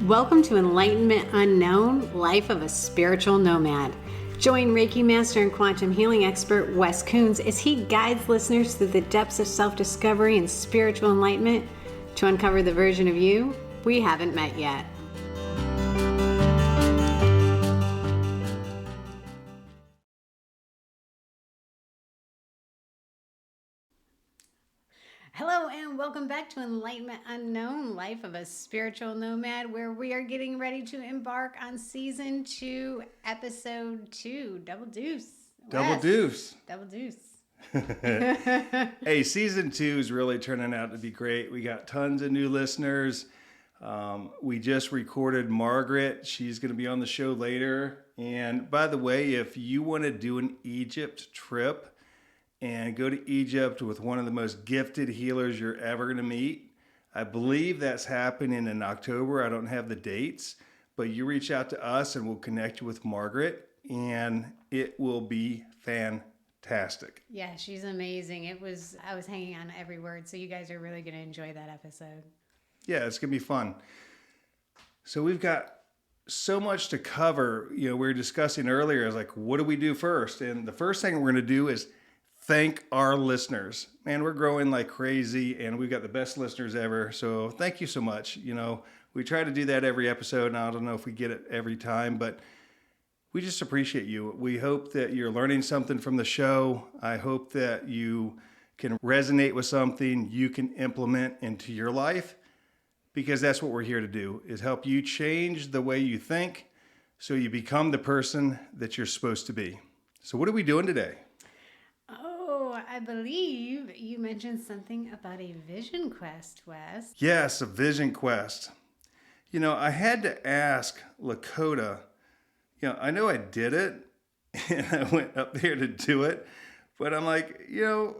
Welcome to Enlightenment Unknown, Life of a Spiritual Nomad. Join Reiki Master and Quantum Healing expert Wes Coons as he guides listeners through the depths of self-discovery and spiritual enlightenment to uncover the version of you we haven't met yet. Hello and welcome back to Enlightenment Unknown, Life of a Spiritual Nomad, where we are getting ready to embark on Season 2, Episode 2, Double Deuce. Double Deuce. Double Deuce. Hey, Season 2 is really turning out to be great. We got tons of new listeners. We just recorded Margaret. She's going to be on the show later. And by the way, if you want to do an Egypt trip, and go to Egypt with one of the most gifted healers you're ever going to meet. I believe that's happening in October. I don't have the dates, but you reach out to us and we'll connect you with Margaret, and it will be fantastic. Yeah, she's amazing. I was hanging on every word, so you guys are really going to enjoy that episode. Yeah, it's going to be fun. So we've got so much to cover. You know, we were discussing earlier, I was like, what do we do first? And the first thing we're going to do is thank our listeners. Man, we're growing like crazy and we've got the best listeners ever. So thank you so much. You know, we try to do that every episode, and I don't know if we get it every time, but we just appreciate you. We hope that you're learning something from the show. I hope that you can resonate with something you can implement into your life, because that's what we're here to do, is help you change the way you think so you become the person that you're supposed to be. So what are we doing today? I believe you mentioned something about a vision quest, Wes. Yes, a vision quest. You know, I had to ask Lakota, you know, I know I did it and I went up there to do it, but I'm like, you know,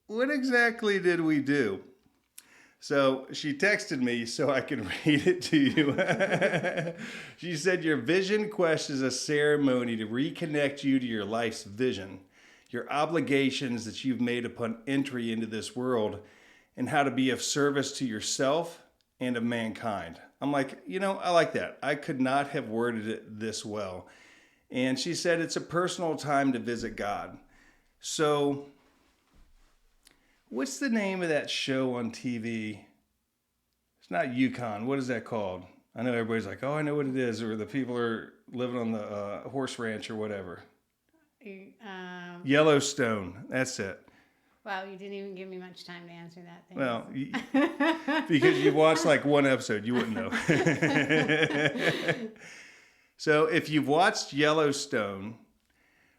what exactly did we do? So she texted me so I can read it to you. She said, your vision quest is a ceremony to reconnect you to your life's vision, your obligations that you've made upon entry into this world, and how to be of service to yourself and of mankind. I'm like, you know, I like that. I could not have worded it this well. And she said it's a personal time to visit God. So what's the name of that show on TV? It's not Yukon. What is that called? I know everybody's like, oh, I know what it is. Or the people are living on the horse ranch or whatever. Yellowstone. That's it. Wow, you didn't even give me much time to answer that. Thanks. Well, because you watched like one episode, you wouldn't know. So if you've watched Yellowstone,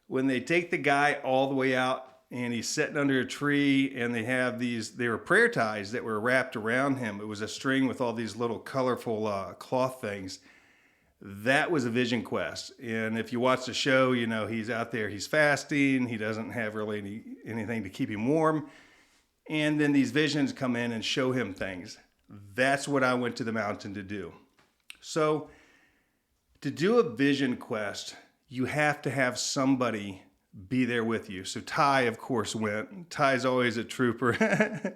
when they take the guy all the way out and he's sitting under a tree and they were prayer ties that were wrapped around him. It was a string with all these little colorful cloth things. That was a vision quest. And if you watch the show, you know, he's out there, he's fasting. He doesn't have really anything to keep him warm. And then these visions come in and show him things. That's what I went to the mountain to do. So to do a vision quest, you have to have somebody be there with you. So Ty, of course, went. Ty's always a trooper.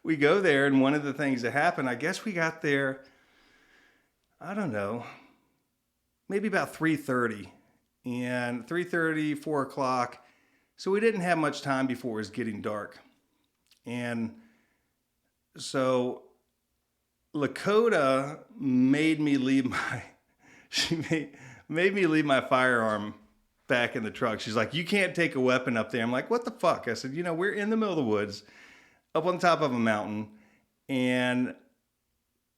We go there, and one of the things that happened, I guess we got there, I don't know, maybe about 3:30, and 3:30, 4 o'clock. So we didn't have much time before it was getting dark. And so Lakota made me leave made me leave my firearm back in the truck. She's like, you can't take a weapon up there. I'm like, what the fuck? I said, you know, we're in the middle of the woods, up on top of a mountain, and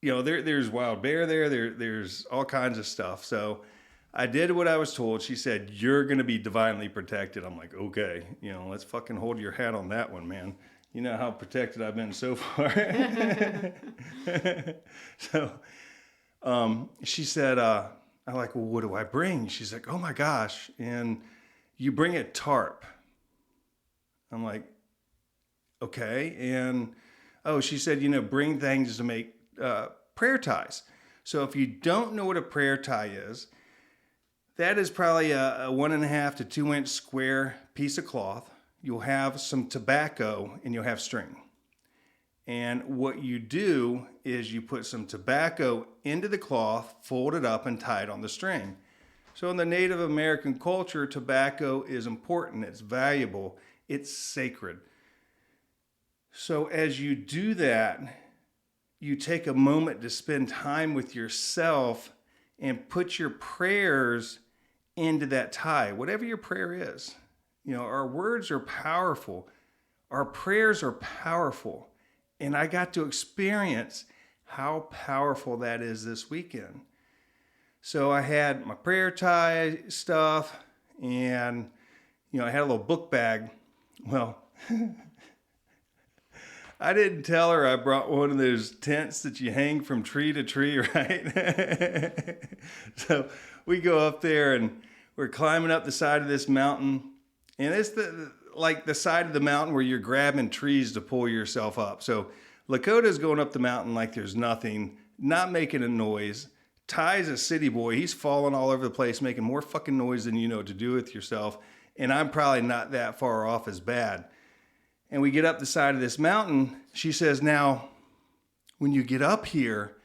you know, there's wild bear there's all kinds of stuff. So I did what I was told. She said, you're going to be divinely protected. I'm like, okay, you know, let's fucking hold your hat on that one, man. You know how protected I've been so far. So she said, I'm like, well, what do I bring? She's like, oh my gosh. And you bring a tarp. I'm like, okay. And she said, you know, bring things to make prayer ties. So if you don't know what a prayer tie is, that is probably a 1.5 to 2 inch square piece of cloth. You'll have some tobacco and you'll have string. And what you do is you put some tobacco into the cloth, fold it up, and tie it on the string. So in the Native American culture, tobacco is important, it's valuable, it's sacred. So as you do that, you take a moment to spend time with yourself and put your prayers into that tie, whatever your prayer is. You know, our words are powerful. Our prayers are powerful. And I got to experience how powerful that is this weekend. So I had my prayer tie stuff and, you know, I had a little book bag. Well, I didn't tell her I brought one of those tents that you hang from tree to tree, right? So we go up there and we're climbing up the side of this mountain. And it's like the side of the mountain where you're grabbing trees to pull yourself up. So Lakota's going up the mountain like there's nothing, not making a noise. Ty's a city boy. He's falling all over the place, making more fucking noise than you know what to do with yourself. And I'm probably not that far off as bad. And we get up the side of this mountain. She says, now, when you get up here,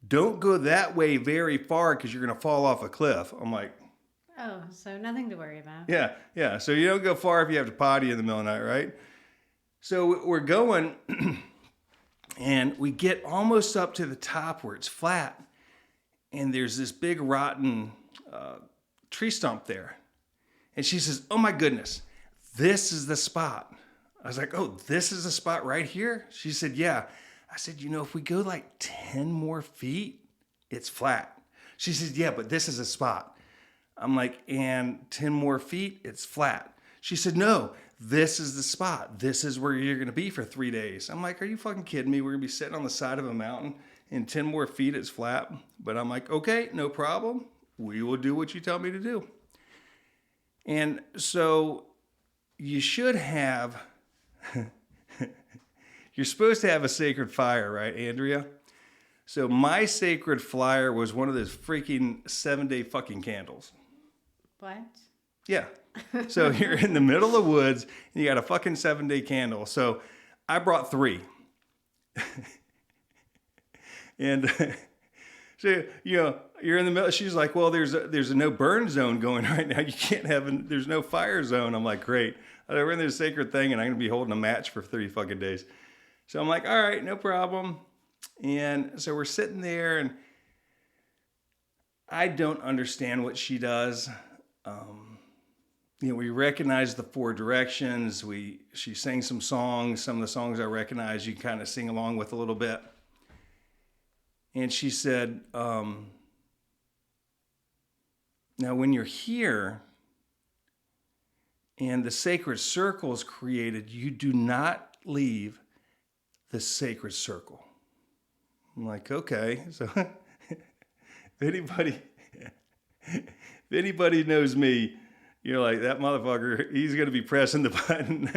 don't go that way very far because you're going to fall off a cliff. I'm like, oh, so nothing to worry about. Yeah. So you don't go far if you have to potty in the middle of the night, right? So we're going, and we get almost up to the top where it's flat. And there's this big rotten tree stump there. And she says, oh my goodness, this is the spot. I was like, oh, this is the spot right here? She said, yeah. I said, you know, if we go like 10 more feet, it's flat. She said, yeah, but this is a spot. I'm like, and 10 more feet, it's flat. She said, no, this is the spot. This is where you're going to be for 3 days. I'm like, are you fucking kidding me? We're going to be sitting on the side of a mountain and 10 more feet, it's flat. But I'm like, okay, no problem. We will do what you tell me to do. And so you should have, you're supposed to have a sacred fire, right, Andrea? So my sacred fire was one of those freaking 7-day fucking candles. What? Yeah. So you're in the middle of the woods and you got a fucking 7-day candle. So I brought 3. And so, you know, you're in the middle. She's like, well, there's a no burn zone going right now. You can't have, there's no fire zone. I'm like, great. We're in this sacred thing and I'm going to be holding a match for 3 fucking days. So I'm like, all right, no problem. And so we're sitting there and I don't understand what she does. You know, we recognize the 4 directions. She sang some songs. Some of the songs I recognize, you kind of sing along with a little bit. And she said, now when you're here and the sacred circle is created, you do not leave the sacred circle. I'm like, okay. So if anybody knows me, you're like, that motherfucker, he's going to be pressing the button.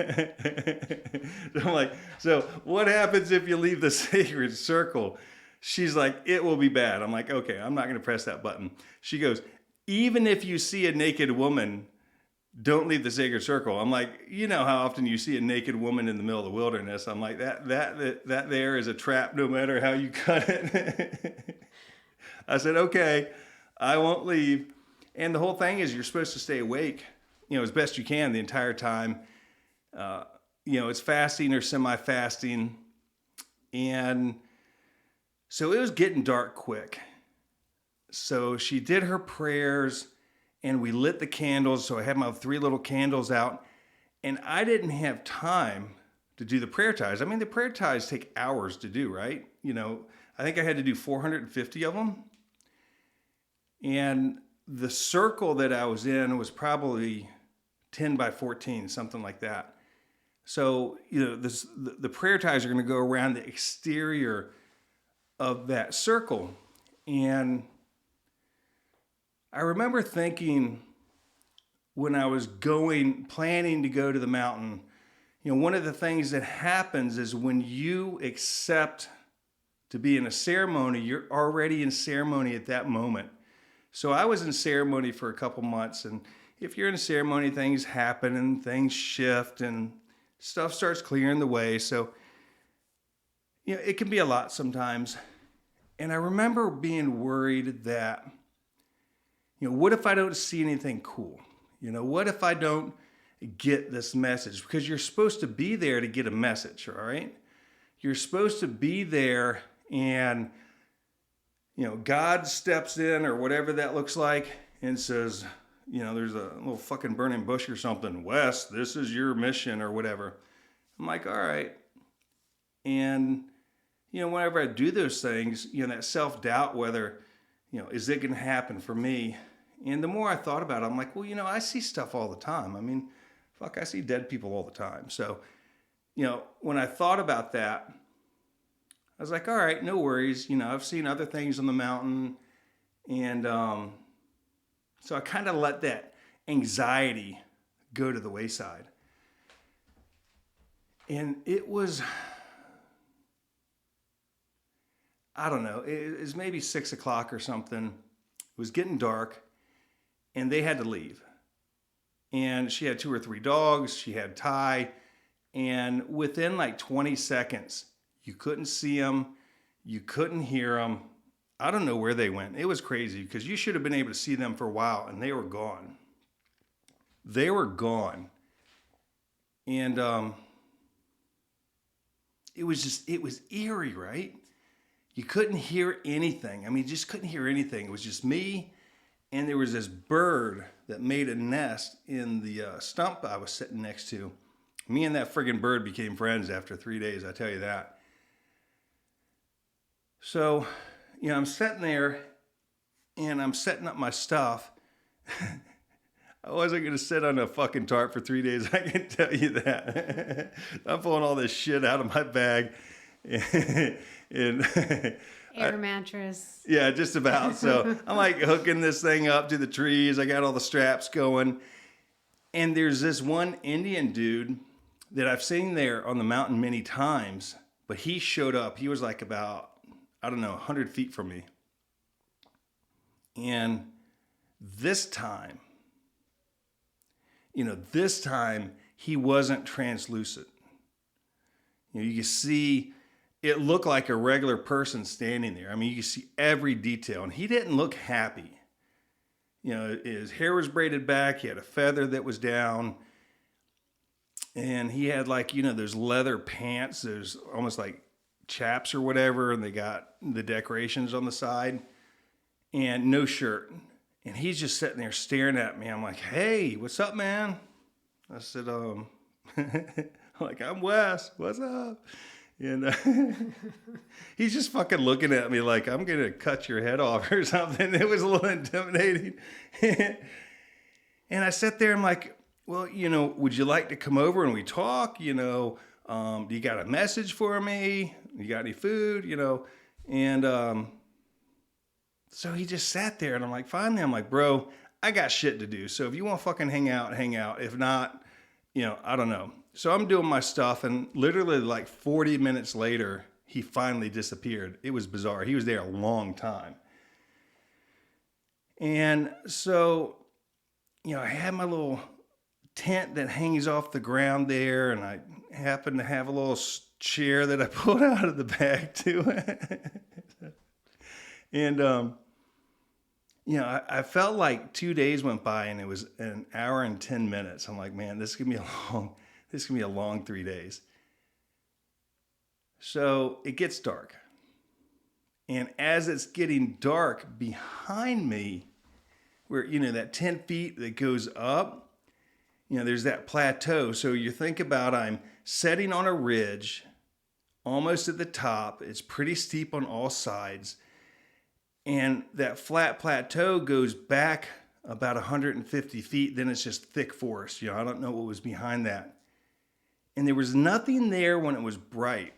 So I'm like, so what happens if you leave the sacred circle? She's like, it will be bad. I'm like, okay, I'm not going to press that button. She goes, even if you see a naked woman, don't leave the sacred circle. I'm like, you know how often you see a naked woman in the middle of the wilderness. I'm like, that there is a trap no matter how you cut it. I said, okay, I won't leave. And the whole thing is you're supposed to stay awake, you know, as best you can the entire time. You know, it's fasting or semi-fasting. And so it was getting dark quick. So she did her prayers and we lit the candles. So I had my 3 little candles out and I didn't have time to do the prayer ties. I mean, the prayer ties take hours to do, right? You know, I think I had to do 450 of them. And the circle that I was in was probably 10 by 14, something like that. So, you know, the prayer ties are going to go around the exterior of that circle. And I remember thinking when I was planning to go to the mountain, you know, one of the things that happens is when you accept to be in a ceremony, you're already in ceremony at that moment. So I was in ceremony for a couple months, and if you're in a ceremony, things happen and things shift and stuff starts clearing the way. So it can be a lot sometimes. And I remember being worried that, what if I don't see anything cool? What if I don't get this message? Because you're supposed to be there to get a message, all right? You're supposed to be there and, God steps in or whatever that looks like and says, there's a little fucking burning bush or something. Wes, this is your mission or whatever. I'm like, all right. And, whenever I do those things, that self-doubt, whether, is it going to happen for me? And the more I thought about it, I'm like, well, I see stuff all the time. I mean, fuck, I see dead people all the time. So, when I thought about that, I was like, all right, no worries. I've seen other things on the mountain. And so I kind of let that anxiety go to the wayside. And it was, I don't know, it was maybe 6 o'clock or something. It was getting dark and they had to leave. And she had 2 or 3 dogs. She had Ty. And within like 20 seconds, you couldn't see them. You couldn't hear them. I don't know where they went. It was crazy because you should have been able to see them for a while and they were gone. They were gone. And it was eerie, right? You couldn't hear anything. I mean, you just couldn't hear anything. It was just me. And there was this bird that made a nest in the stump I was sitting next to. Me and that friggin' bird became friends after 3 days, I tell you that. So, I'm sitting there and I'm setting up my stuff. I wasn't going to sit on a fucking tarp for 3 days, I can tell you that. I'm pulling all this shit out of my bag. and Air mattress. Yeah, just about. So I'm like hooking this thing up to the trees. I got all the straps going. And there's this one Indian dude that I've seen there on the mountain many times, but he showed up. He was like about, 100 feet from me. And this time he wasn't translucent. You can see it looked like a regular person standing there. I mean, you can see every detail. And he didn't look happy. His hair was braided back. He had a feather that was down. And he had like, those leather pants. There's almost like chaps or whatever. And they got the decorations on the side. And no shirt. And he's just sitting there staring at me. I'm like, hey, what's up, man? I said, like, I'm Wes. What's up? And he's just fucking looking at me like I'm going to cut your head off or something. It was a little intimidating. And I sat there and I'm like, well, would you like to come over and we talk? Do you got a message for me? You got any food? And so he just sat there and I'm like, finally, I'm like, bro, I got shit to do. So if you want to fucking hang out, hang out. If not, I don't know. So I'm doing my stuff, and literally like 40 minutes later, he finally disappeared. It was bizarre. He was there a long time. And so, I had my little tent that hangs off the ground there, and I happen to have a little chair that I pulled out of the bag too. And, I felt like 2 days went by, and it was an hour and 10 minutes. I'm like, man, this is going to be a long 3 days. So it gets dark. And as it's getting dark behind me, where, that 10 feet that goes up, there's that plateau. So you think about, I'm setting on a ridge, almost at the top. It's pretty steep on all sides. And that flat plateau goes back about 150 feet. Then it's just thick forest. I don't know what was behind that. And there was nothing there when it was bright.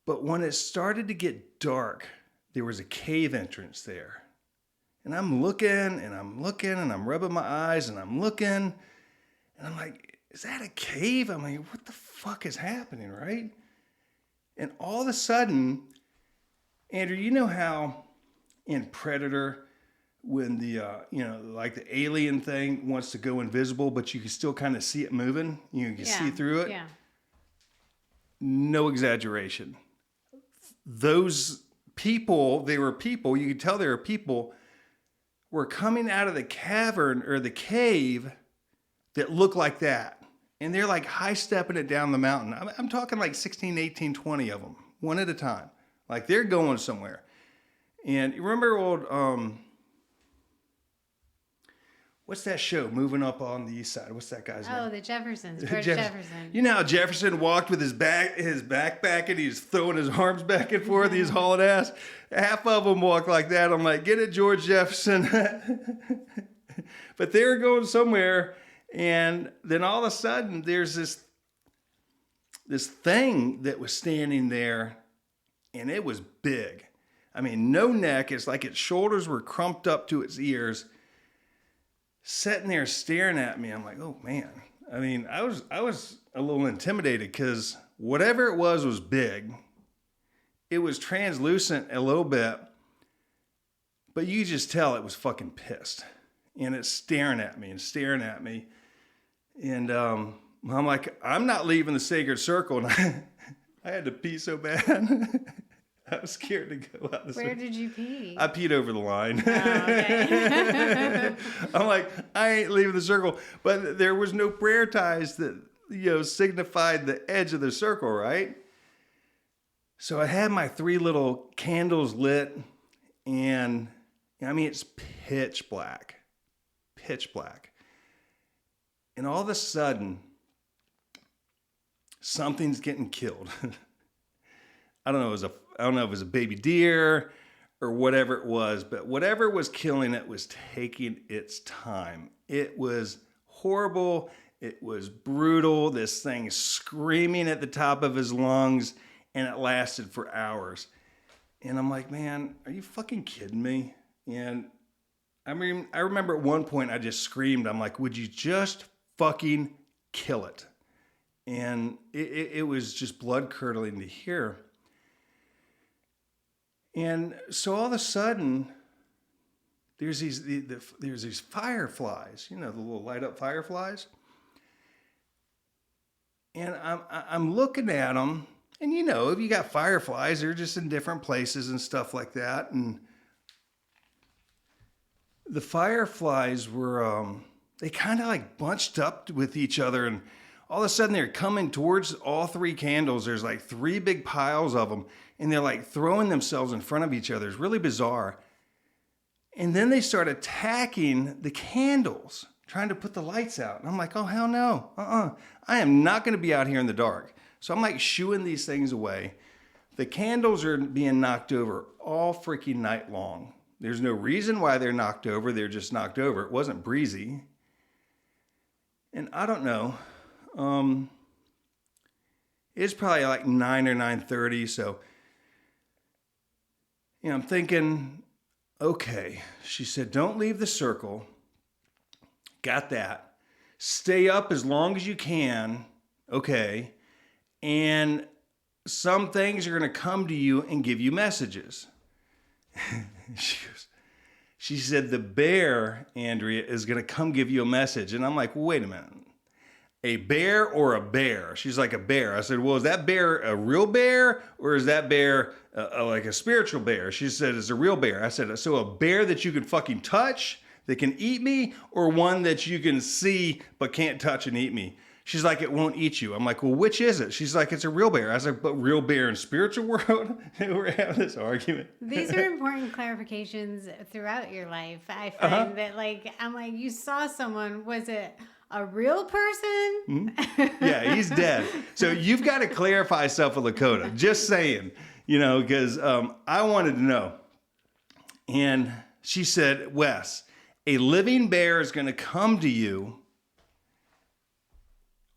But when it started to get dark, there was a cave entrance there. And I'm looking and I'm looking and I'm rubbing my eyes and I'm looking. And I'm like, is that a cave? I'm like, what the fuck is happening, right? And all of a sudden, Andrew, you know how in Predator, when the, like the alien thing wants to go invisible, but you can still kind of see it moving? You can see through it? Yeah. no exaggeration. Those people, you could tell they were people, were coming out of the cavern or the cave that looked like that. And they're like high stepping it down the mountain. I'm talking like 16, 18, 20 of them, one at a time. Like they're going somewhere. And you remember old, what's that show, Moving Up on the East Side? What's that guy's name? Oh, the Jeffersons, George Jefferson. You know how Jefferson walked with his backpack and he's throwing his arms back and forth, he's hauling ass? Half of them walk like that. I'm like, get it, George Jefferson. But they were going somewhere, and then all of a sudden there's this thing that was standing there, and it was big. I mean, no neck. It's like its shoulders were crumped up to its ears, sitting there staring at me. I'm like, oh man. I mean, I was a little intimidated because whatever it was big. It was translucent a little bit, but you could just tell it was fucking pissed. And it's staring at me and staring at me. And I'm like, I'm not leaving the sacred circle. And I had to pee so bad. I was scared to go out the circle. Where did you pee? I peed over the line. Oh, okay. I'm like, I ain't leaving the circle. But there was no prayer ties that, signified the edge of the circle, right? So I had my 3 little candles lit, and I mean, it's pitch black. And all of a sudden, something's getting killed. I don't know if it was a baby deer or whatever it was, but whatever was killing it was taking its time. It was horrible. It was brutal. This thing screaming at the top of his lungs, and it lasted for hours. And I'm like, man, are you fucking kidding me? And I mean, I remember at one point I just screamed. I'm like, would you just fucking kill it? And it was just blood curdling to hear. And so all of a sudden, there's these fireflies, the little light up fireflies. And I'm looking at them, and if you got fireflies, they're just in different places and stuff like that. And the fireflies were, they kind of like bunched up with each other, and all of a sudden they're coming towards all 3 candles. There's like 3 big piles of them, and they're like throwing themselves in front of each other. It's really bizarre. And then they start attacking the candles, trying to put the lights out. And I'm like, oh, hell no. I am not going to be out here in the dark. So I'm like shooing these things away. The candles are being knocked over all freaking night long. There's no reason why they're knocked over. They're just knocked over. It wasn't breezy. And I don't know. It's probably like 9 or 9:30. So, I'm thinking, okay. She said, don't leave the circle. Got that. Stay up as long as you can. Okay. And some things are going to come to you and give you messages. She said, the bear, Andrea, is going to come give you a message. And I'm like, well, wait a minute. A bear or a bear? She's like, a bear. I said, well, is that bear a real bear, or is that bear like a spiritual bear? She said, it's a real bear. I said, so a bear that you can fucking touch, that can eat me, or one that you can see but can't touch and eat me? She's like, it won't eat you. I'm like, well, which is it? She's like, it's a real bear. I was like, but real bear in spiritual world? We're having this argument. These are important clarifications throughout your life. I find that, I'm like, you saw someone, was it a real person? Mm-hmm. Yeah, he's dead. So you've got to clarify stuff with Lakota. Just saying, because I wanted to know. And she said, Wes, a living bear is going to come to you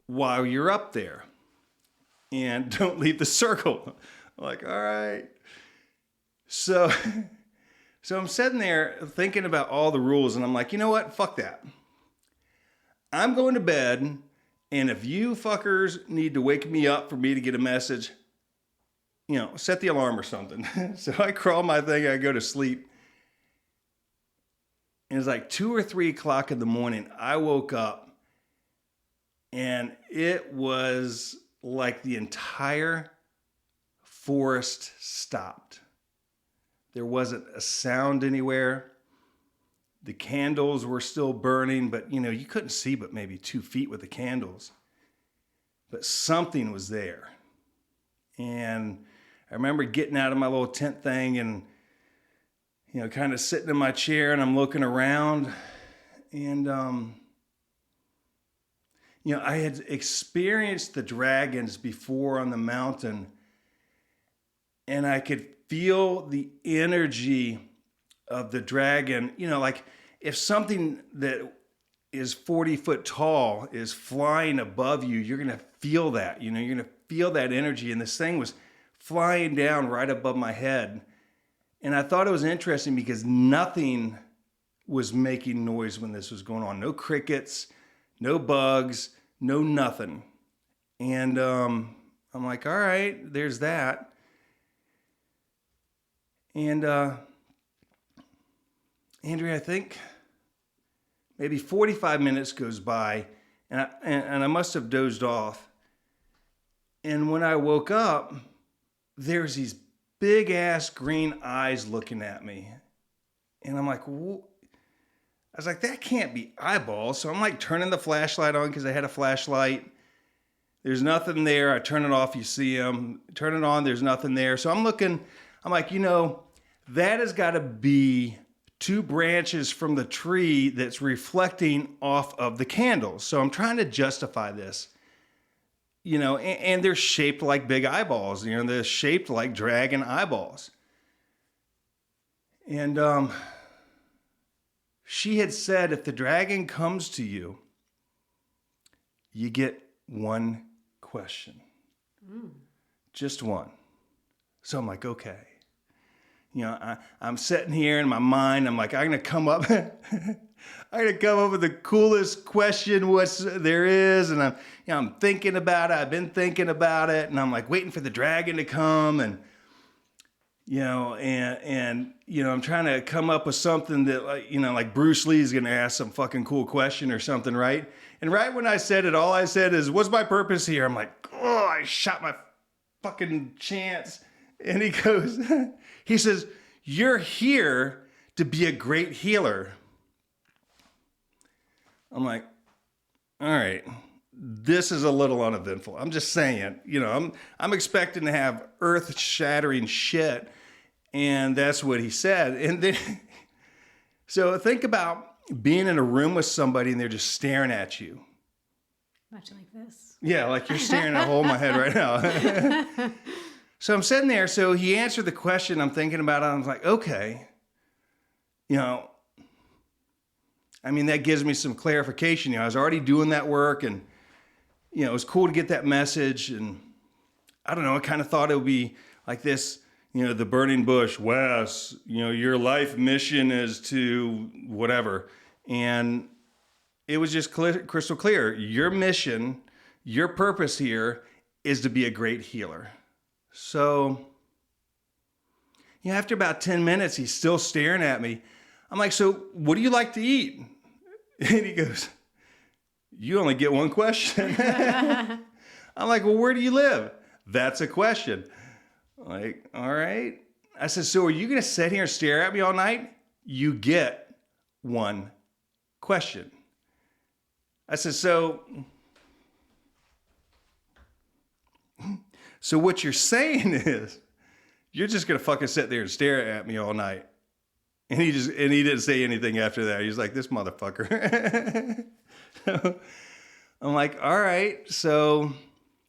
while you're up there, and don't leave the circle. I'm like, all right. So I'm sitting there thinking about all the rules, and I'm like, you know what? Fuck that. I'm going to bed, and if you fuckers need to wake me up for me to get a message, set the alarm or something. So I crawl my thing, I go to sleep. And it's like 2 or 3 o'clock in the morning. I woke up, and it was like the entire forest stopped. There wasn't a sound anywhere. The candles were still burning, but you couldn't see but maybe 2 feet with the candles. But something was there. And I remember getting out of my little tent thing and, kind of sitting in my chair, and I'm looking around, and, I had experienced the dragons before on the mountain, and I could feel the energy of the dragon. Like if something that is 40 foot tall is flying above you, you're going to feel that, you're going to feel that energy. And this thing was flying down right above my head. And I thought it was interesting because nothing was making noise when this was going on. No crickets, no bugs, no nothing. And I'm like, all right, there's that. And Andrea, I think maybe 45 minutes goes by, and I must have dozed off. And when I woke up, there's these big ass green eyes looking at me. And I'm like, I was like, that can't be eyeballs. So I'm like turning the flashlight on because I had a flashlight. There's nothing there. I turn it off, you see them. Turn it on, there's nothing there. So I'm looking, I'm like, that has got to be 2 branches from the tree that's reflecting off of the candles. So I'm trying to justify this, and they're shaped like big eyeballs, they're shaped like dragon eyeballs. And she had said, if the dragon comes to you, you get 1 question. Just 1. So I'm like, okay. I'm sitting here in my mind. I'm like, I'm going to come up. I'm going to come up with the coolest question there is. And I'm thinking about it. I've been thinking about it. And I'm like waiting for the dragon to come. And, I'm trying to come up with something that, like Bruce Lee's going to ask some fucking cool question or something, right? And right when I said it, all I said is, what's my purpose here? I'm like, oh, I shot my fucking chance. And he says, you're here to be a great healer. I'm like, all right, this is a little uneventful. I'm just saying, I'm expecting to have earth-shattering shit. And that's what he said. And then, so think about being in a room with somebody and they're just staring at you. Much like this. Yeah, like you're staring at a hole in my head right now. So I'm sitting there. So he answered the question. I'm thinking about it. I was like, okay, that gives me some clarification. I was already doing that work, and, it was cool to get that message. And I don't know, I kind of thought it would be like this, the burning bush, Wes, your life mission is to whatever. And it was just crystal clear. Your mission, your purpose here is to be a great healer. So, after about 10 minutes, he's still staring at me. I'm like, so what do you like to eat? And he goes, you only get 1 question. I'm like, well, where do you live? That's a question. I'm like, all right. I said, so are you going to sit here and stare at me all night? You get 1 question. I said, so what you're saying is you're just going to fucking sit there and stare at me all night. And he didn't say anything after that. He's like, this motherfucker. So I'm like, all right. So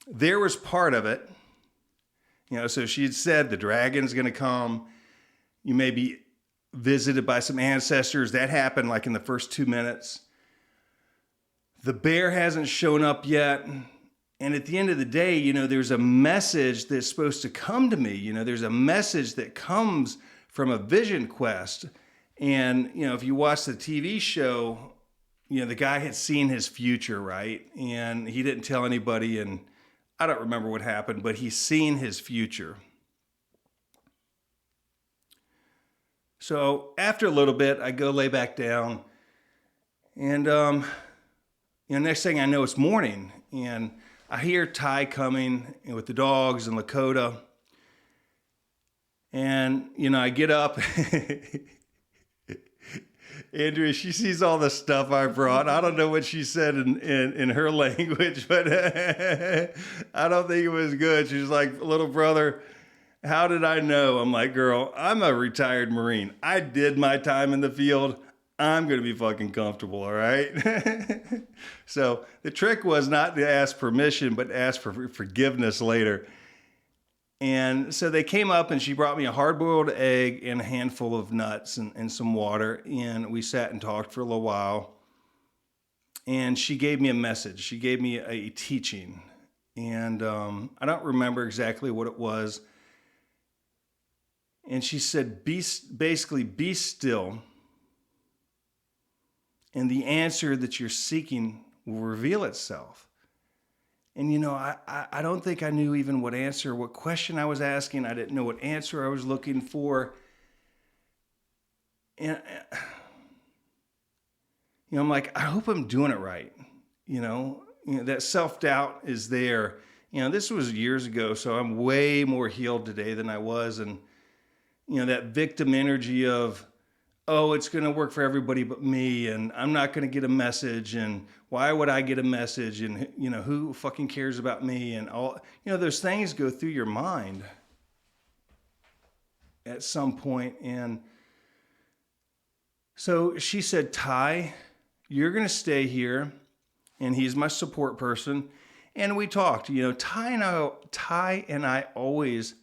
there was part of it. So she had said the dragon's going to come. You may be visited by some ancestors. That happened like in the first 2 minutes. The bear hasn't shown up yet. And at the end of the day, there's a message that's supposed to come to me. There's a message that comes from a vision quest. And, if you watch the TV show, the guy had seen his future, right? And he didn't tell anybody, and I don't remember what happened, but he's seen his future. So after a little bit, I go lay back down. And, next thing I know, it's morning. And I hear Ty coming with the dogs and Lakota. And, I get up. Andrea, she sees all the stuff I brought. I don't know what she said in her language, but I don't think it was good. She's like, little brother, how did I know? I'm like, girl, I'm a retired Marine. I did my time in the field. I'm going to be fucking comfortable, all right? So the trick was not to ask permission, but ask for forgiveness later. And so they came up and she brought me a hard-boiled egg and a handful of nuts and some water. And we sat and talked for a little while. And she gave me a message. She gave me a teaching. And I don't remember exactly what it was. And she said, basically, be still. And the answer that you're seeking will reveal itself. And, I don't think I knew even what question I was asking. I didn't know what answer I was looking for. And, I'm like, I hope I'm doing it right. That self-doubt is there. This was years ago, so I'm way more healed today than I was. And, that victim energy of, oh, it's going to work for everybody but me, and I'm not going to get a message, and why would I get a message, and who fucking cares about me, and all, those things go through your mind at some point. And so she said, Ty, you're going to stay here, and he's my support person. And we talked. Ty and I always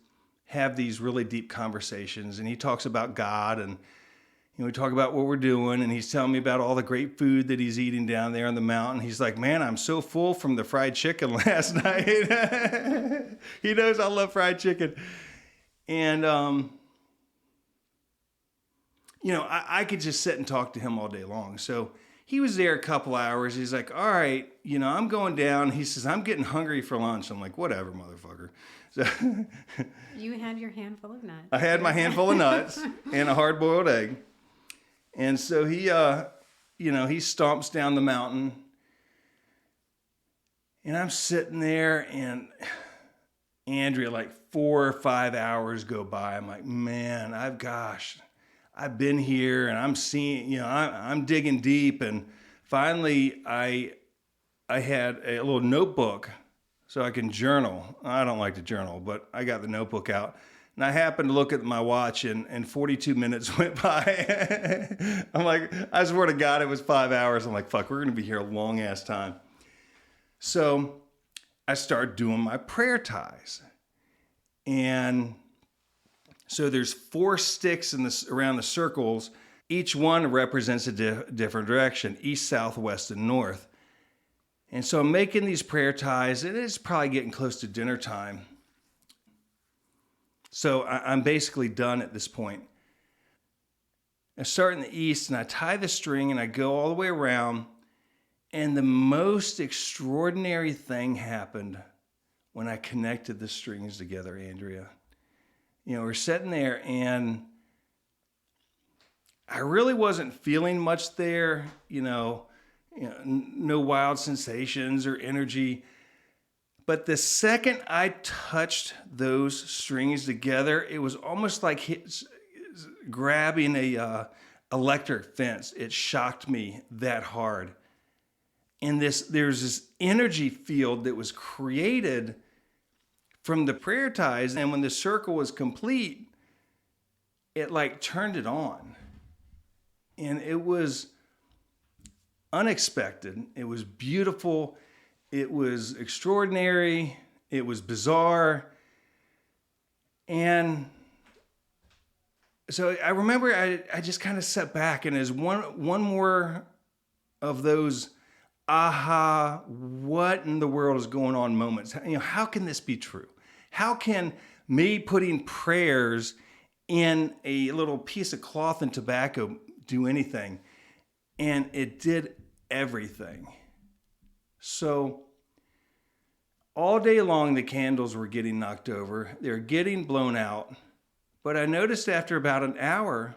have these really deep conversations, and he talks about God, and we talk about what we're doing, and he's telling me about all the great food that he's eating down there on the mountain. He's like, man, I'm so full from the fried chicken last night. He knows I love fried chicken. And, I could just sit and talk to him all day long. So he was there a couple hours. He's like, all right, I'm going down. He says, I'm getting hungry for lunch. I'm like, whatever, motherfucker. So you had your handful of nuts. I had my handful of nuts and a hard-boiled egg. And so he, he stomps down the mountain, and I'm sitting there, and Andrea, like 4 or 5 hours go by. I'm like, man, I've been here, and I'm seeing, I'm digging deep. And finally, I had a little notebook so I can journal. I don't like to journal, but I got the notebook out. And I happened to look at my watch, and 42 minutes went by. I'm like, I swear to God, it was 5 hours. I'm like, fuck, we're going to be here a long ass time. So I start doing my prayer ties. And so there's 4 sticks around the circles. Each one represents a different direction, east, south, west, and north. And so I'm making these prayer ties. It is probably getting close to dinner time. So I'm basically done at this point. I start in the east, and I tie the string, and I go all the way around. And the most extraordinary thing happened when I connected the strings together, Andrea. We're sitting there, and I really wasn't feeling much there, no wild sensations or energy. But the second I touched those strings together, it was almost like grabbing a electric fence. It shocked me that hard. And there's this energy field that was created from the prayer ties. And when the circle was complete, it like turned it on. And it was unexpected. It was beautiful. It was extraordinary. It was bizarre. And so I remember I just kind of sat back, and as one more of those aha, what in the world is going on moments. How can this be true? How can me putting prayers in a little piece of cloth and tobacco do anything? And it did everything. So all day long, the candles were getting knocked over. They were getting blown out. But I noticed after about an hour,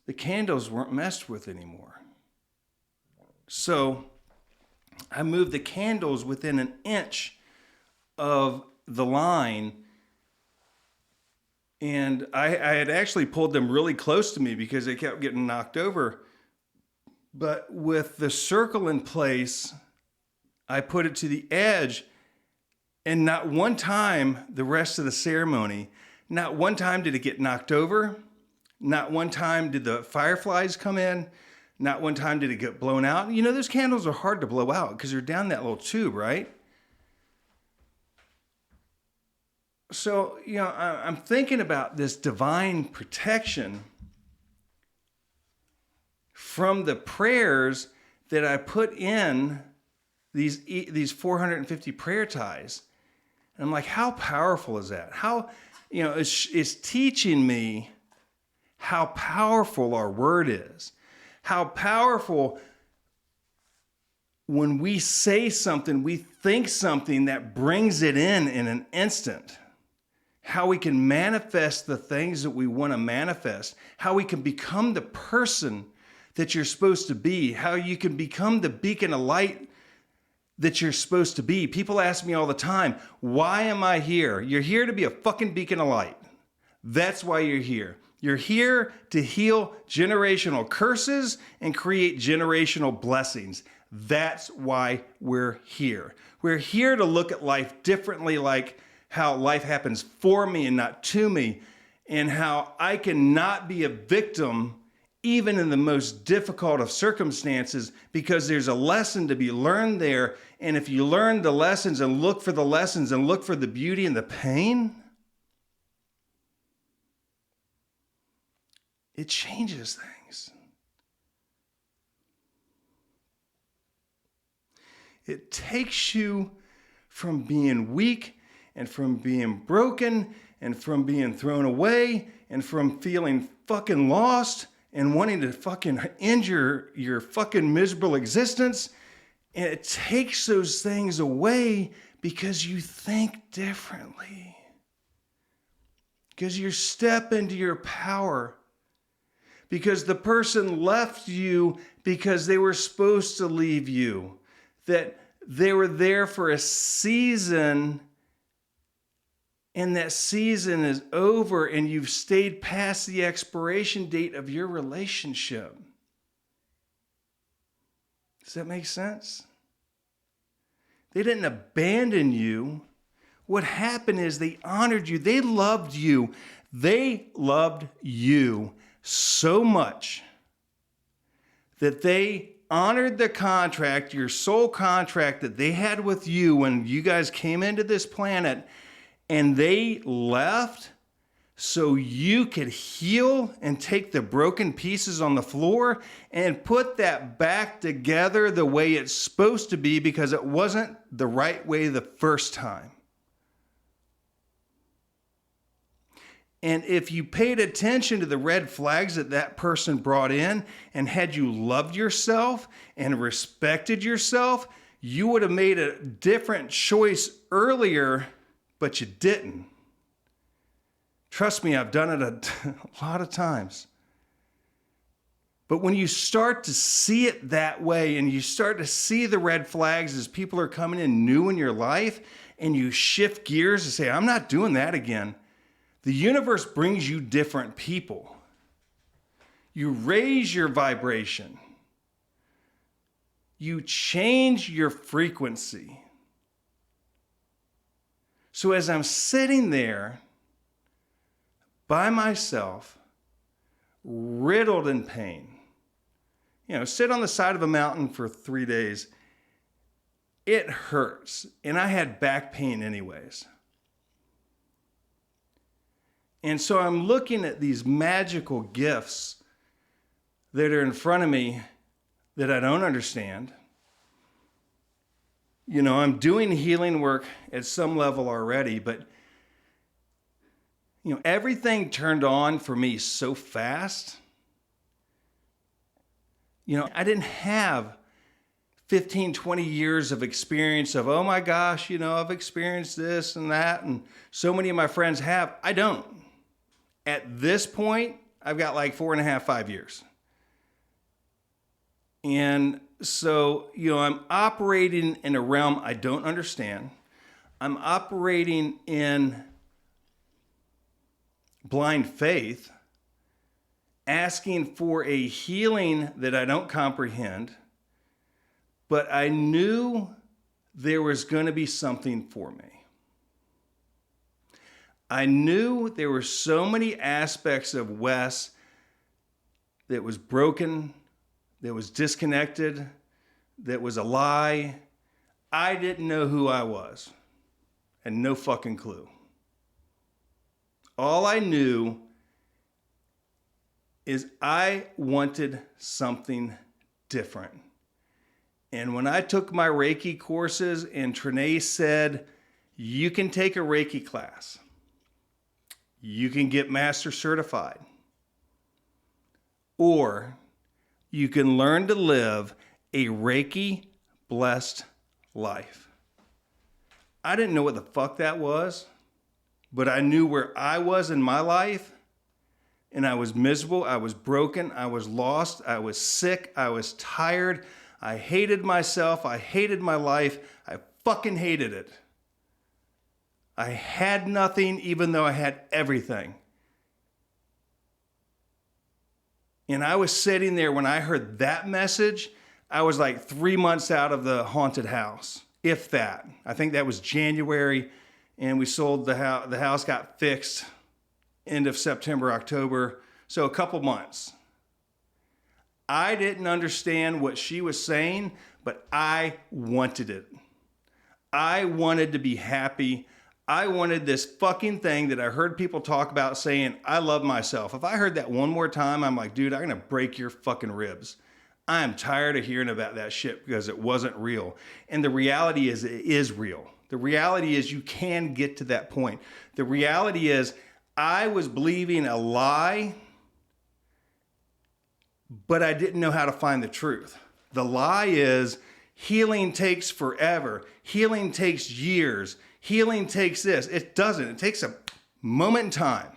the candles weren't messed with anymore. So I moved the candles within an inch of the line. And I had actually pulled them really close to me because they kept getting knocked over. But with the circle in place, I put it to the edge. And not one time the rest of the ceremony, not one time did it get knocked over. Not one time did the fireflies come in. Not one time did it get blown out. You know, those candles are hard to blow out because they're down that little tube, right? So, you know, I'm thinking about this divine protection from the prayers that I put in these 450 prayer ties. And I'm like, how powerful is that? How, you know, it's teaching me how powerful our word is. How powerful when we say something, we think something that brings it in an instant. How we can manifest the things that we want to manifest. How we can become the person that you're supposed to be. How you can become the beacon of light that you're supposed to be. People ask me all the time, why am I here? You're here to be a fucking beacon of light. That's why you're here. You're here to heal generational curses and create generational blessings. That's why we're here. We're here to look at life differently, like how life happens for me and not to me, and how I cannot be a victim even in the most difficult of circumstances, because there's a lesson to be learned there. And if you learn the lessons and look for the lessons and look for the beauty and the pain, it changes things. It takes you from being weak and from being broken and from being thrown away and from feeling fucking lost and wanting to fucking end your fucking miserable existence. And it takes those things away because you think differently. Because you step into your power. Because the person left you because they were supposed to leave you. That they were there for a season, and that season is over, and you've stayed past the expiration date of your relationship. Does that make sense? They didn't abandon you. What happened is they honored you. They loved you. They loved you so much that they honored the contract, your soul contract that they had with you when you guys came into this planet, and they left so you could heal and take the broken pieces on the floor and put that back together the way it's supposed to be, because it wasn't the right way the first time. And if you paid attention to the red flags that that person brought in, and had you loved yourself and respected yourself, you would have made a different choice earlier, but you didn't. Trust me, I've done it a lot of times. But when you start to see it that way, and you start to see the red flags as people are coming in new in your life, and you shift gears and say, I'm not doing that again. The universe brings you different people. You raise your vibration. You change your frequency. So as I'm sitting there by myself, riddled in pain, sit on the side of a mountain for 3 days, it hurts. And I had back pain anyways. And so I'm looking at these magical gifts that are in front of me that I don't understand. I'm doing healing work at some level already, but everything turned on for me so fast. I didn't have 15, 20 years of experience of, oh my gosh, I've experienced this and that, and so many of my friends have. I don't. At this point, I've got like 4.5, 5 years. And so, I'm operating in a realm I don't understand. I'm operating in blind faith, asking for a healing that I don't comprehend, but I knew there was going to be something for me. I knew there were so many aspects of Wes that was broken, that was disconnected, that was a lie. I didn't know who I was. And no fucking clue. All I knew is I wanted something different. And when I took my Reiki courses and Trinae said, you can take a Reiki class, you can get master certified, or you can learn to live a Reiki blessed life. I didn't know what the fuck that was, but I knew where I was in my life, and I was miserable, I was broken, I was lost, I was sick, I was tired, I hated myself, I hated my life, I fucking hated it. I had nothing even though I had everything. And I was sitting there when I heard that message, I was like 3 months out of the haunted house, if that. I think that was January, and we sold the house. The house got fixed end of September, October, so a couple months. I didn't understand what she was saying, but I wanted it. I wanted to be happy. I wanted this fucking thing that I heard people talk about saying, I love myself. If I heard that one more time, I'm like, dude, I'm going to break your fucking ribs. I am tired of hearing about that shit because it wasn't real. And the reality is, it is real. The reality is you can get to that point. The reality is I was believing a lie, but I didn't know how to find the truth. The lie is healing takes forever. Healing takes years. Healing takes this. It doesn't. It takes a moment in time.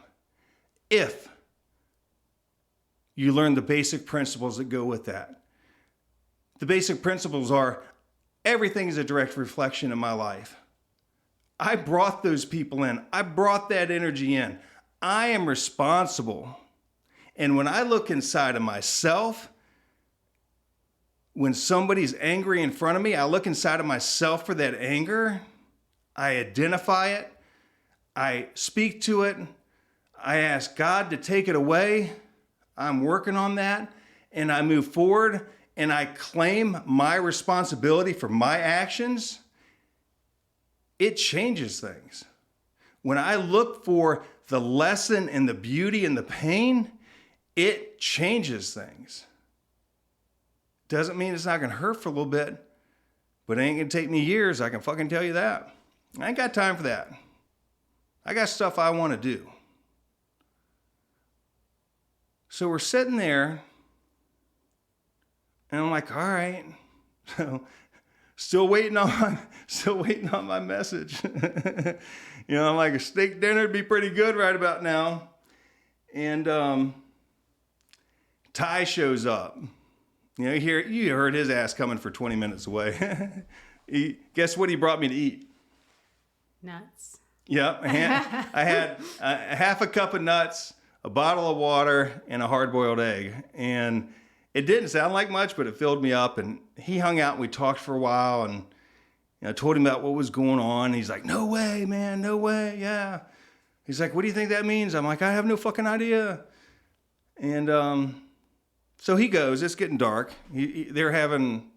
If you learn the basic principles that go with that. The basic principles are everything is a direct reflection of my life. I brought those people in. I brought that energy in. I am responsible. And when I look inside of myself, when somebody's angry in front of me, I look inside of myself for that anger. I identify it. I speak to it. I ask God to take it away. I'm working on that. And I move forward and I claim my responsibility for my actions. It changes things. When I look for the lesson and the beauty and the pain, it changes things. Doesn't mean it's not going to hurt for a little bit, but it ain't going to take me years. I can fucking tell you that. I ain't got time for that. I got stuff I want to do. So we're sitting there, and I'm like, all right. So still waiting on my message. I'm like, a steak dinner would be pretty good right about now. And Ty shows up. You heard his ass coming for 20 minutes away. Guess what he brought me to eat? Nuts. Yep. I had a half a cup of nuts, a bottle of water, and a hard-boiled egg. And it didn't sound like much, but it filled me up. And he hung out and we talked for a while. And I told him about what was going on. He's like, no way, man, no way. Yeah. He's like, what do you think that means? I'm like, I have no fucking idea. And so he goes. It's getting dark. They're having...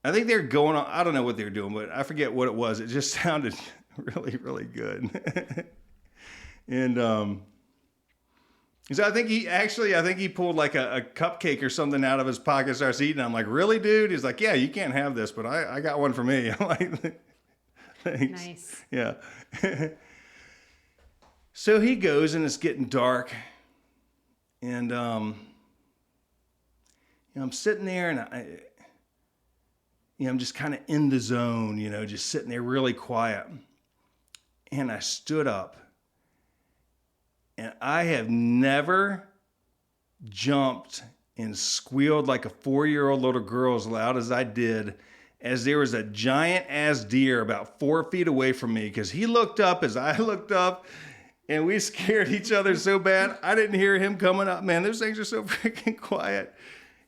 I think they're going on, I don't know what they're doing, but I forget what it was. It just sounded really, really good. And so I think he pulled like a cupcake or something out of his pocket, starts eating. I'm like, really, dude? He's like, yeah, you can't have this, but I got one for me. I'm like, thanks. Nice. Yeah. So he goes and it's getting dark. And I'm sitting there and I'm just kind of in the zone, just sitting there really quiet. And I stood up. And I have never jumped and squealed like a 4-year-old little girl as loud as I did, as there was a giant ass deer about 4 feet away from me, because he looked up as I looked up, and we scared each other so bad. I didn't hear him coming up. Man, those things are so freaking quiet.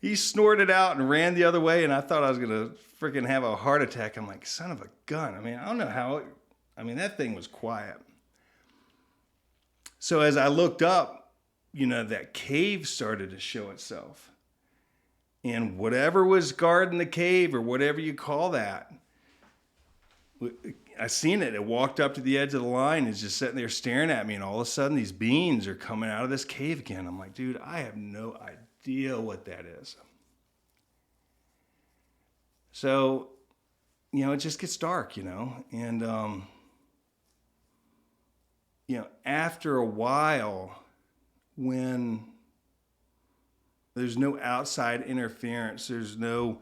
He snorted out and ran the other way, and I thought I was going to freaking have a heart attack. I'm like, son of a gun. I mean, I don't know how, that thing was quiet. So as I looked up, that cave started to show itself. And whatever was guarding the cave, or whatever you call that, I seen it. It walked up to the edge of the line and is just sitting there staring at me. And all of a sudden, these beings are coming out of this cave again. I'm like, dude, I have no idea what that is. So, it just gets dark, and, after a while, when there's no outside interference, there's no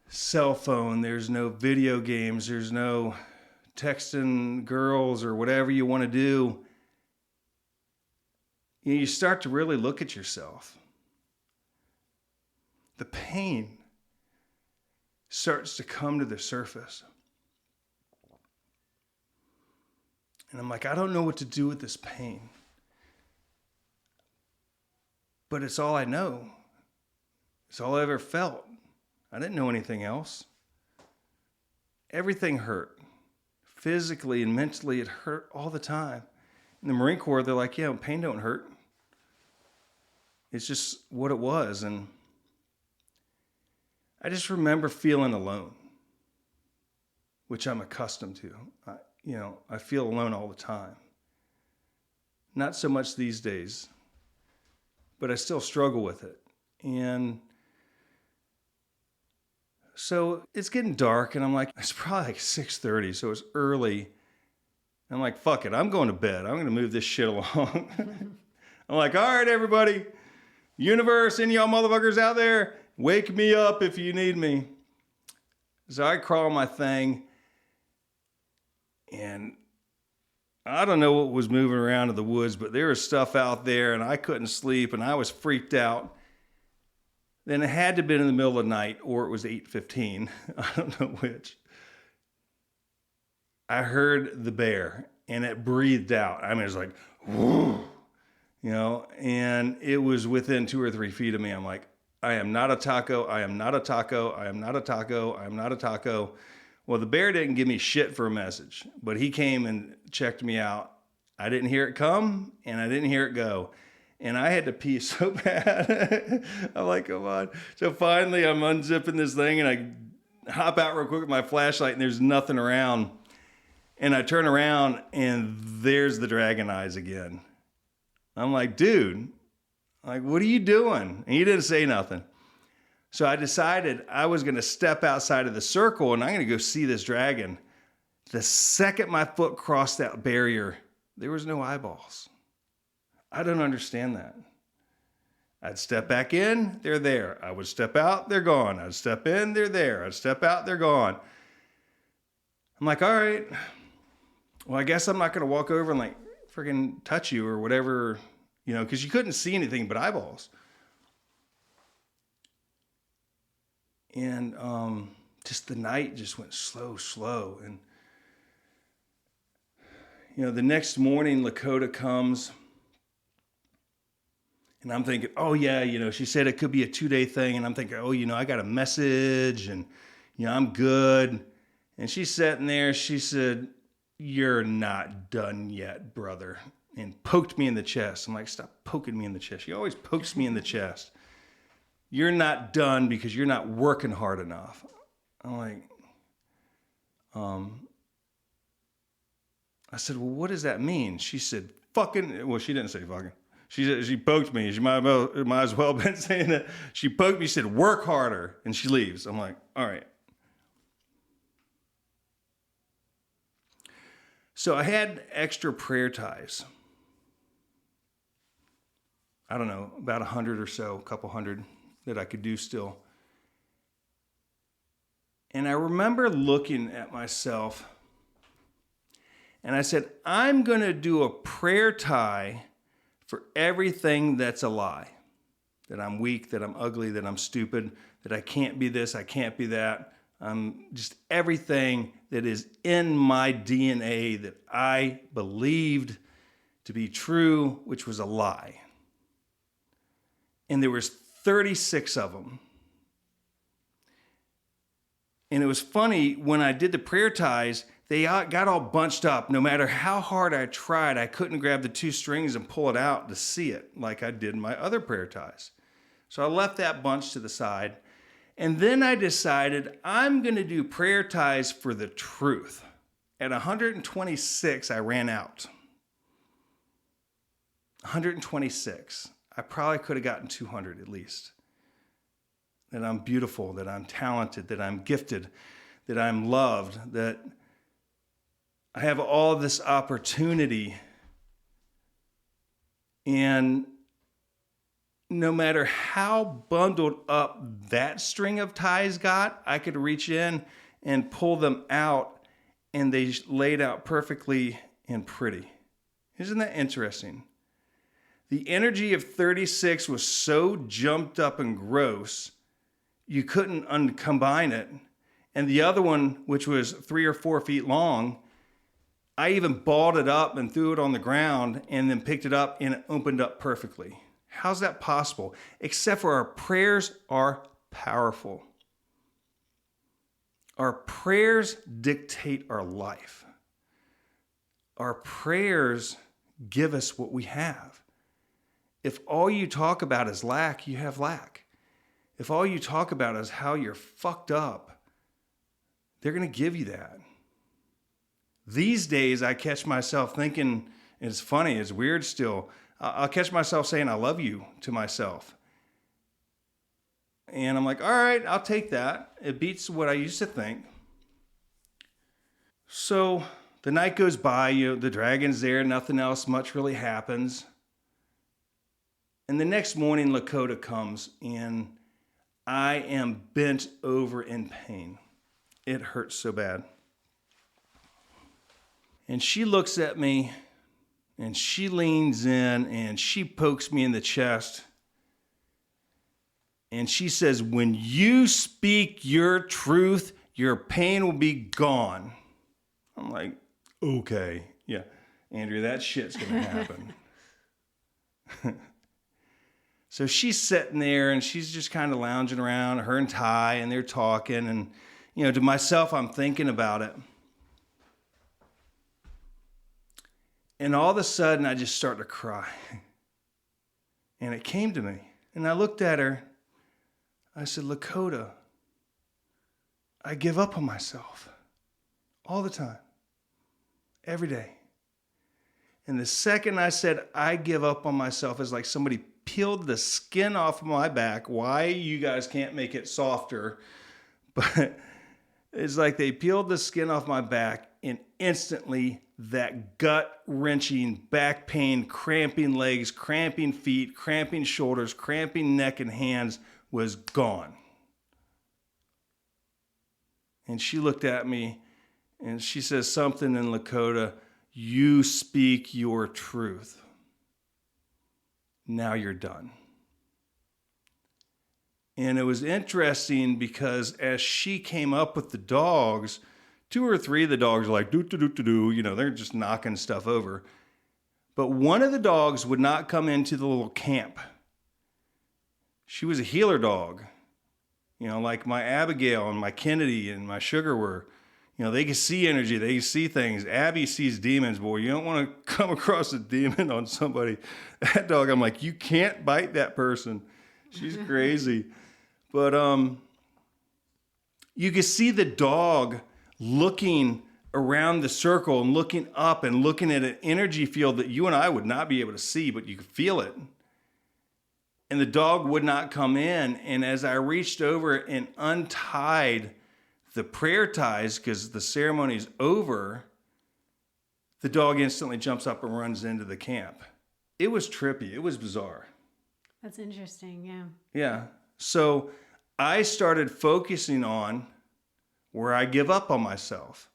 cell phone, there's no video games, there's no texting girls or whatever you want to do, you start to really look at yourself. The pain starts to come to the surface. And I'm like, I don't know what to do with this pain. But it's all I know. It's all I ever felt. I didn't know anything else. Everything hurt. Physically and mentally, it hurt all the time. In the Marine Corps, they're like, yeah, pain don't hurt. It's just what it was. And I just remember feeling alone, which I'm accustomed to. I feel alone all the time. Not so much these days, but I still struggle with it. And so it's getting dark, and I'm like, it's probably like 6:30, so it's early. I'm like, fuck it, I'm going to bed. I'm going to move this shit along. I'm like, all right, everybody, universe, and y'all motherfuckers out there, wake me up if you need me. So I crawl my thing, and I don't know what was moving around in the woods, but there was stuff out there, and I couldn't sleep, and I was freaked out. Then it had to have been in the middle of the night, or it was 8:15. I don't know which. I heard the bear, and it breathed out. I mean, it was like, whoo, and it was within 2 or 3 feet of me. I'm like, I am not a taco. I am not a taco. I am not a taco. I am not a taco. Well, the bear didn't give me shit for a message, but he came and checked me out. I didn't hear it come, and I didn't hear it go. And I had to pee so bad. I'm like, come on. So finally, I'm unzipping this thing, and I hop out real quick with my flashlight, and there's nothing around. And I turn around, and there's the dragon eyes again. I'm like, dude, what are you doing? And he didn't say nothing. So I decided I was going to step outside of the circle, and I'm going to go see this dragon. The second my foot crossed that barrier, there was no eyeballs. I don't understand that. I'd step back in, they're there. I would step out, they're gone. I'd step in, they're there. I'd step out, they're gone. I'm like, all right, well, I guess I'm not going to walk over and freaking touch you or whatever, because you couldn't see anything but eyeballs. And just the night just went slow. And, the next morning, Lakota comes. And I'm thinking, oh, yeah, she said it could be a 2-day thing. And I'm thinking, oh, I got a message and, I'm good. And she's sitting there. She said, you're not done yet, brother. And poked me in the chest. I'm like, stop poking me in the chest. She always pokes me in the chest. You're not done because you're not working hard enough. I'm like, I said, well, what does that mean? She said, fucking, well, she didn't say fucking. She poked me. She might as well have been saying that. She poked me, said, work harder, and she leaves. I'm like, all right. So I had extra prayer ties. I don't know, about 100 or so, a couple hundred that I could do still. And I remember looking at myself, and I said, I'm going to do a prayer tie for everything that's a lie. that I'm weak, that I'm ugly, that I'm stupid, that I can't be this, I can't be that. Just everything that is in my DNA that I believed to be true, which was a lie. And there was 36 of them. And it was funny, when I did the prayer ties, they got all bunched up. No matter how hard I tried, I couldn't grab the 2 strings and pull it out to see it like I did in my other prayer ties. So I left that bunch to the side. And then I decided I'm going to do prayer ties for the truth. At 126, I ran out. 126. I probably could have gotten 200 at least. That I'm beautiful, that I'm talented, that I'm gifted, that I'm loved, that I have all this opportunity. And no matter how bundled up that string of ties got, I could reach in and pull them out, and they laid out perfectly and pretty. Isn't that interesting? The energy of 36 was so jumped up and gross, you couldn't uncombine it. And the other one, which was 3 or 4 feet long, I even balled it up and threw it on the ground and then picked it up, and it opened up perfectly. How's that possible? Except for our prayers are powerful. Our prayers dictate our life. Our prayers give us what we have. If all you talk about is lack, you have lack. If all you talk about is how you're fucked up, they're going to give you that. These days, I catch myself thinking, it's funny, it's weird still, I'll catch myself saying, I love you to myself. And I'm like, all right, I'll take that. It beats what I used to think. So the night goes by, the dragon's there, nothing else much really happens. And the next morning, Lakota comes, and I am bent over in pain. It hurts so bad. And she looks at me, and she leans in, and she pokes me in the chest. And she says, when you speak your truth, your pain will be gone. I'm like, okay, yeah, Andrea, that shit's gonna happen. So she's sitting there, and she's just kind of lounging around, her and Ty, and they're talking. And, to myself, I'm thinking about it. And all of a sudden, I just start to cry. And it came to me. And I looked at her. I said, Lakota, I give up on myself all the time, every day. And the second I said, I give up on myself, is like somebody peeled the skin off of my back. Why you guys can't make it softer, but it's like they peeled the skin off my back, and instantly that gut-wrenching back pain, cramping legs, cramping feet, cramping shoulders, cramping neck and hands was gone. And she looked at me and she says something in Lakota, you speak your truth. Now you're done. And it was interesting because as she came up with the dogs, 2 or 3 of the dogs were like, do, they're just knocking stuff over. But one of the dogs would not come into the little camp. She was a healer dog. Like my Abigail and my Kennedy and my Sugar were. They can see energy. They can see things. Abby sees demons, boy. You don't want to come across a demon on somebody. That dog, I'm like, you can't bite that person. She's crazy. But you can see the dog looking around the circle and looking up and looking at an energy field that you and I would not be able to see, but you could feel it. And the dog would not come in. And as I reached over and untied the prayer ties, because the ceremony's over, the dog instantly jumps up and runs into the camp. It was trippy. It was bizarre. That's interesting, yeah. Yeah. So I started focusing on where I give up on myself.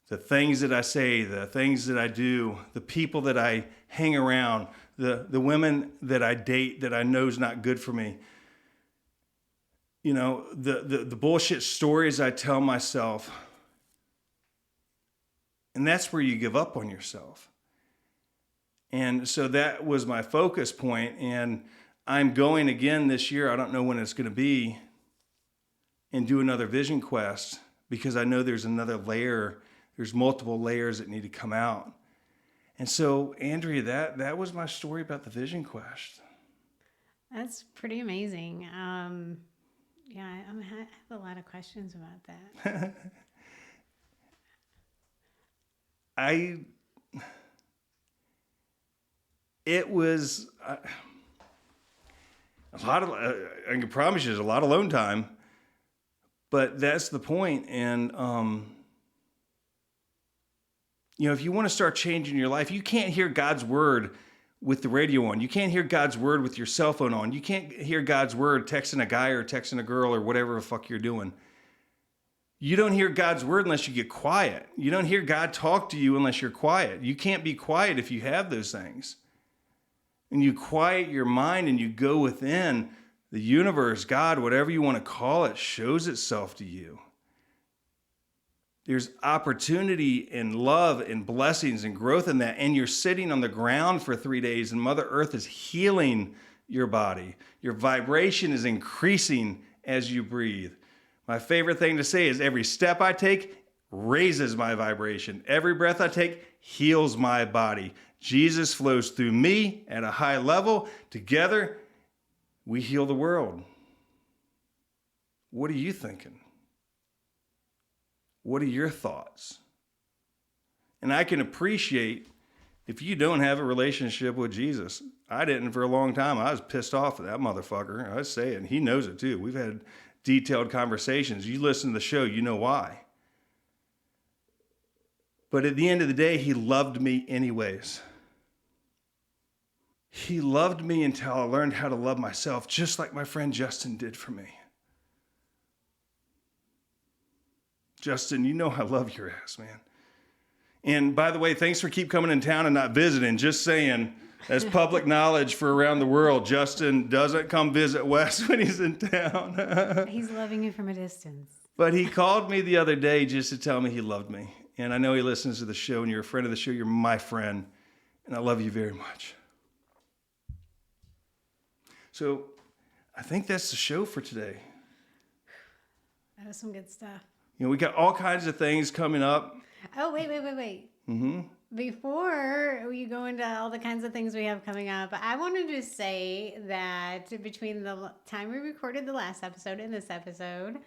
The things that I say, the things that I do, the people that I hang around, the women that I date that I know is not good for me. You know, the bullshit stories I tell myself. And that's where you give up on yourself. And so that was my focus point. And I'm going again this year. I don't know when it's going to be, and do another vision quest, because I know there's another layer. There's multiple layers that need to come out. And so, Andrea, that was my story about the vision quest. That's pretty amazing. Yeah, I have a lot of questions about that. It was a lot of, I can promise you, there's a lot of alone time, but that's the point. And, you know, if you want to start changing your life, you can't hear God's word with the radio on. You can't hear God's word with your cell phone on. You can't hear God's word texting a guy or texting a girl or whatever the fuck you're doing. You don't hear God's word unless you get quiet. You don't hear God talk to you unless you're quiet. You can't be quiet if you have those things. And you quiet your mind and you go within, the universe, God, whatever you want to call it, shows itself to you. There's opportunity and love and blessings and growth in that. And you're sitting on the ground for 3 days and Mother Earth is healing your body. Your vibration is increasing as you breathe. My favorite thing to say is every step I take raises my vibration. Every breath I take heals my body. Jesus flows through me at a high level. Together, we heal the world. What are you thinking? What are your thoughts? And I can appreciate if you don't have a relationship with Jesus. I didn't for a long time. I was pissed off at that motherfucker. I say it, and he knows it too. We've had detailed conversations. You listen to the show, you know why. But at the end of the day, he loved me anyways. He loved me until I learned how to love myself, just like my friend Justin did for me. Justin, you know I love your ass, man. And by the way, thanks for keep coming in town and not visiting. Just saying, as public knowledge for around the world, Justin doesn't come visit Wes when he's in town. He's loving you from a distance. But he called me the other day just to tell me he loved me. And I know he listens to the show, and you're a friend of the show. You're my friend, and I love you very much. So I think that's the show for today. That was some good stuff. You know, we got all kinds of things coming up. Oh, wait. Mm-hmm. Before you go into all the kinds of things we have coming up, I wanted to say that between the time we recorded the last episode and this episode,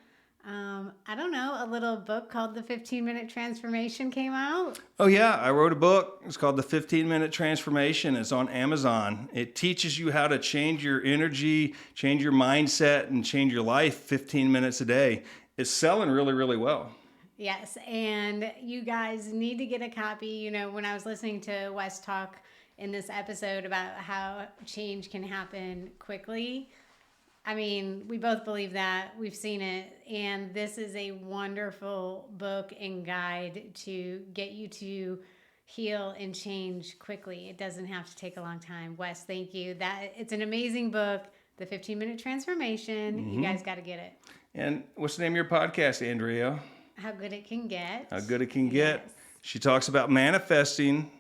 I don't know, a little book called The 15-Minute Transformation came out. Oh, yeah. I wrote a book. It's called The 15-Minute Transformation. It's on Amazon. It teaches you how to change your energy, change your mindset, and change your life 15 minutes a day. It's selling really, really well. Yes, and you guys need to get a copy. You know, when I was listening to Wes talk in this episode about how change can happen quickly, I mean, we both believe that. We've seen it. And this is a wonderful book and guide to get you to heal and change quickly. It doesn't have to take a long time. Wes, thank you. It's an amazing book, The 15-Minute Transformation. Mm-hmm. You guys got to get it. And what's the name of your podcast, Andrea? How Good It Can Get. How Good It Can Get. Yes. She talks about manifesting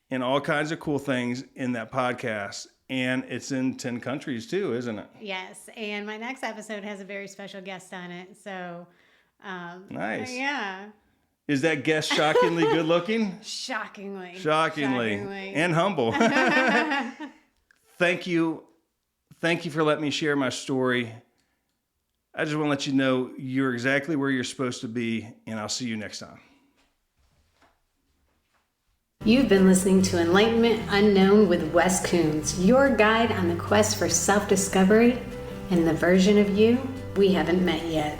and all kinds of cool things in that podcast. And it's in 10 countries too, isn't it? Yes. And my next episode has a very special guest on it. So, nice. Yeah. Is that guest shockingly good looking? Shockingly. And humble. Thank you. Thank you for letting me share my story. I just want to let you know you're exactly where you're supposed to be, and I'll see you next time. You've been listening to Enlightenment Unknown with Wes Coons, your guide on the quest for self-discovery and the version of you we haven't met yet.